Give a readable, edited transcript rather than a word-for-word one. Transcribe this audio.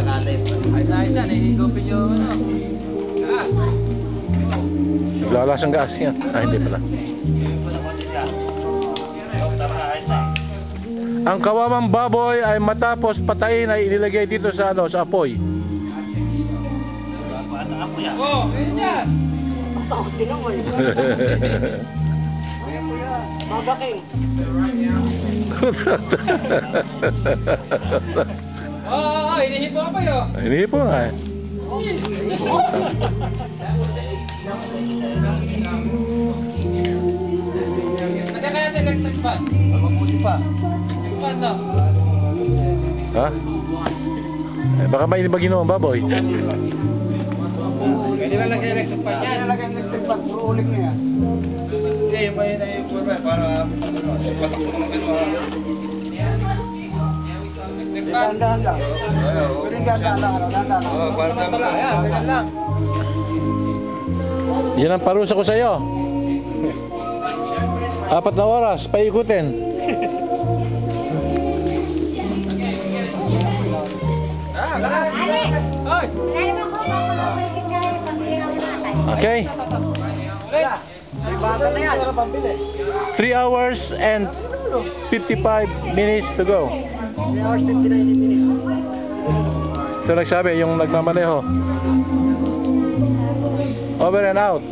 Ayos yan, ihigupin yung ano. Naglalasang gas yan. Ah, hindi pala. Ang kawawang baboy ay matapos patayin ay inilagay dito sa ano, sa apoy. Oh, ayun yan. Takot din naman. Magaking. Oo, hinihipo ka pa yun. Hindi po nga eh. Nagkakaya tayo electric fan. Mabuti pa. Electric fan no? Ha? Eh, baka may iba ginawa ang baboy. Pwede ba lagyan electric fan yan? Lagyan electric fan, puro ulit na yan. Hindi, yung bayan na yung kurma para patak mo naman kayo ha. Electric fan. Dahan-dahan lang. Pero yung dahan-dahan lang, dahan-dahan lang. Para Samantala, yan, ganyan lang. Yan ang parusa ko sa iyo. 4 na oras, paikutin. Oy! Okay? May baga na yan. 3 hours and 55 minutes to go. 3 hours, 59 minutes. Ito nagsabi, yung nagmamaneho. Over and out.